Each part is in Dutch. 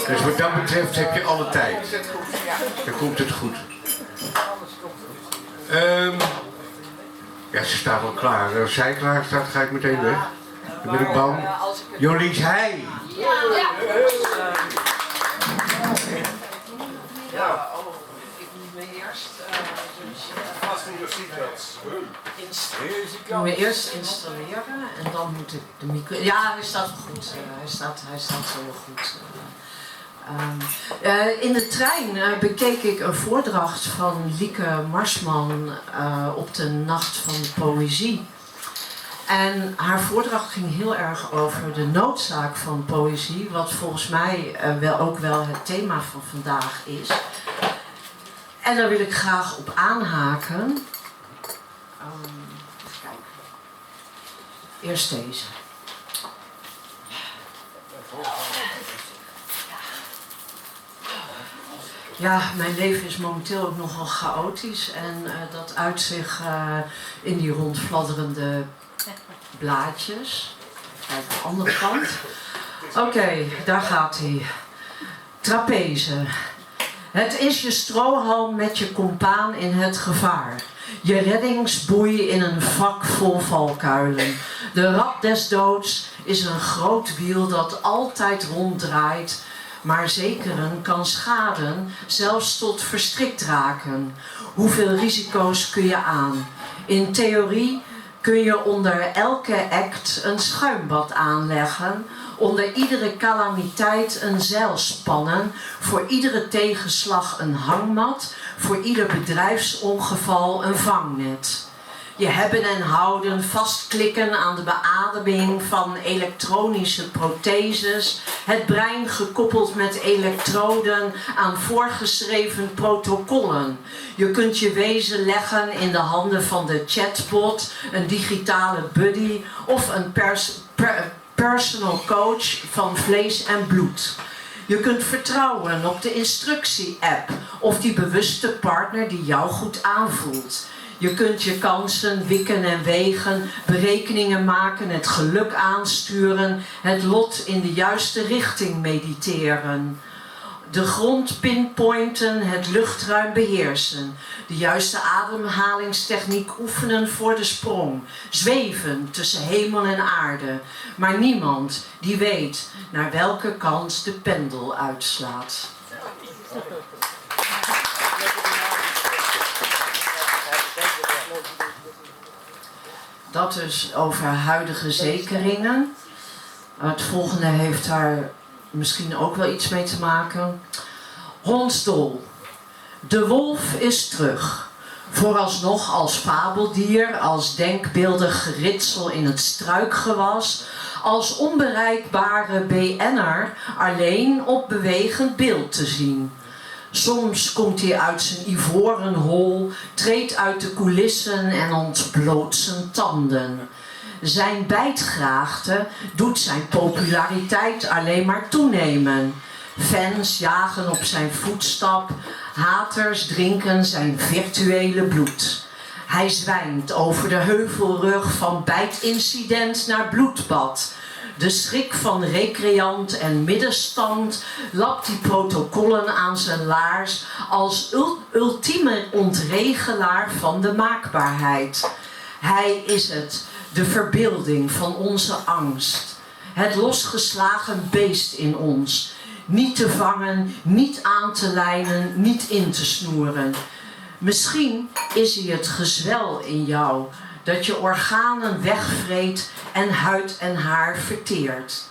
Dus wat dat betreft heb je alle tijd. Dan komt het goed. Ja, ze staat al klaar. Als zij klaar staat, ga ik meteen weg. Dan ben ik bang. Jolies Heij. Ja, ik moet me eerst eerst installeren en dan moet ik de micro... Ja, hij staat goed. Hij staat heel goed. In de trein bekeek ik een voordracht van Lieke Marsman op de Nacht van de Poëzie. En haar voordracht ging heel erg over de noodzaak van poëzie, wat volgens mij ook wel het thema van vandaag is. En daar wil ik graag op aanhaken. Even kijken. Eerst deze. Ja, mijn leven is momenteel ook nogal chaotisch en dat uit zich in die rondfladderende blaadjes. Kijk, aan de andere kant. Oké, daar gaat hij. Trapeze. Het is je strohalm met je compaan in het gevaar. Je reddingsboei in een vak vol valkuilen. De rad des doods is een groot wiel dat altijd ronddraait, maar zekeren kan schaden, zelfs tot verstrikt raken. Hoeveel risico's kun je aan? In theorie kun je onder elke act een schuimbad aanleggen, onder iedere calamiteit een zeil spannen, voor iedere tegenslag een hangmat, voor ieder bedrijfsongeval een vangnet. Je hebben en houden, vastklikken aan de beademing van elektronische protheses, het brein gekoppeld met elektroden aan voorgeschreven protocollen. Je kunt je wezen leggen in de handen van de chatbot, een digitale buddy of een personal coach van vlees en bloed. Je kunt vertrouwen op de instructie-app of die bewuste partner die jou goed aanvoelt. Je kunt je kansen wikken en wegen, berekeningen maken, het geluk aansturen, het lot in de juiste richting mediteren. De grond pinpointen, het luchtruim beheersen. De juiste ademhalingstechniek oefenen voor de sprong. Zweven tussen hemel en aarde. Maar niemand die weet naar welke kant de pendel uitslaat. Dat dus over huidige zekeringen. Het volgende heeft daar misschien ook wel iets mee te maken. Hondsdol. De wolf is terug. Vooralsnog als fabeldier, als denkbeeldig geritsel in het struikgewas, als onbereikbare BN'er alleen op bewegend beeld te zien. Soms komt hij uit zijn ivoren hol, treedt uit de coulissen en ontbloot zijn tanden. Zijn bijtgraagte doet zijn populariteit alleen maar toenemen. Fans jagen op zijn voetstap, haters drinken zijn virtuele bloed. Hij zwijnt over de heuvelrug van bijtincident naar bloedbad. De schrik van recreant en middenstand lapt die protocollen aan zijn laars als ultieme ontregelaar van de maakbaarheid. Hij is het, de verbeelding van onze angst. Het losgeslagen beest in ons. Niet te vangen, niet aan te lijnen, niet in te snoeren. Misschien is hij het gezwel in jou dat je organen wegvreet en huid en haar verteert.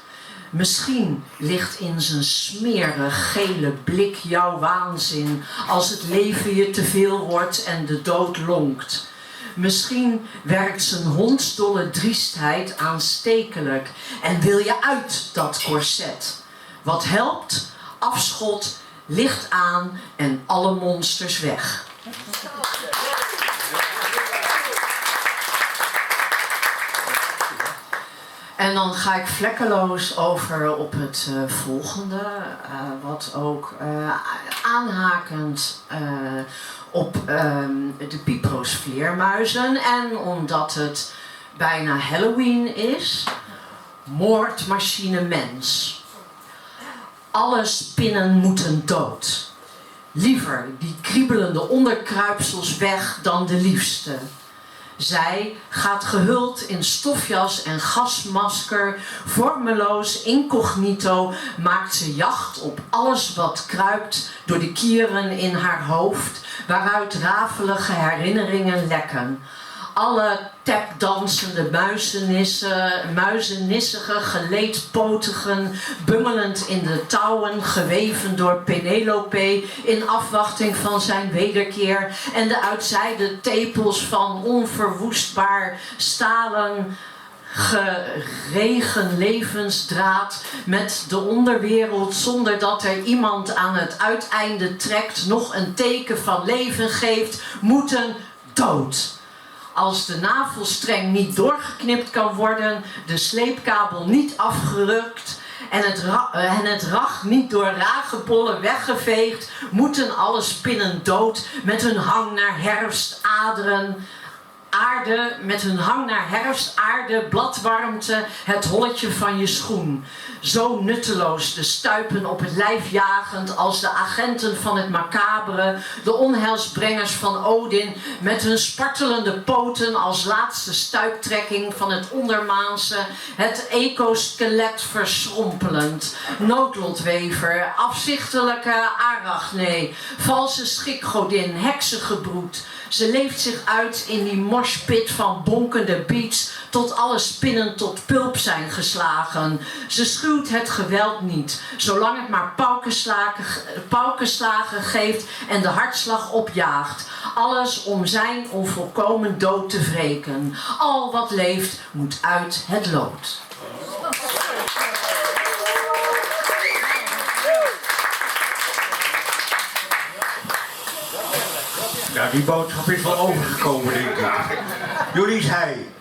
Misschien ligt in zijn smerig gele blik jouw waanzin als het leven je te veel wordt en de dood lonkt. Misschien werkt zijn hondsdolle driestheid aanstekelijk en wil je uit dat corset. Wat helpt? Afschot, licht aan en alle monsters weg. En dan ga ik vlekkeloos over op het volgende, wat ook aanhakend op de Pipro's vleermuizen en omdat het bijna Halloween is, Moordmachine Mens. Alle spinnen moeten dood. Liever die kriebelende onderkruipsels weg dan de liefste. Zij gaat gehuld in stofjas en gasmasker, vormeloos incognito maakt ze jacht op alles wat kruipt door de kieren in haar hoofd, waaruit rafelige herinneringen lekken. Alle tapdansende muizennissige, geleedpotigen, bungelend in de touwen, geweven door Penelope in afwachting van zijn wederkeer en de uitzijde tepels van onverwoestbaar stalen geregen levensdraad met de onderwereld zonder dat er iemand aan het uiteinde trekt, nog een teken van leven geeft, moeten dood. Als de navelstreng niet doorgeknipt kan worden, de sleepkabel niet afgerukt en het rag niet door ragebollen weggeveegd, moeten alle spinnen dood met hun hang naar herfst, aarde, bladwarmte, het holletje van je schoen. Zo nutteloos de stuipen op het lijf jagend als de agenten van het macabere, de onheilsbrengers van Odin, met hun spartelende poten als laatste stuiptrekking van het ondermaanse, het ecoskelet verschrompelend. Noodlotwever, afzichtelijke arachne, valse schikgodin, heksengebroed. Ze leeft zich uit in die moshpit van bonkende beats tot alle spinnen tot pulp zijn geslagen. Ze schuwt het geweld niet, zolang het maar paukenslagen geeft en de hartslag opjaagt. Alles om zijn onvolkomen dood te wreken. Al wat leeft moet uit het lood. Ja, die boodschap is wel overgekomen, denk ik. Jullie zei.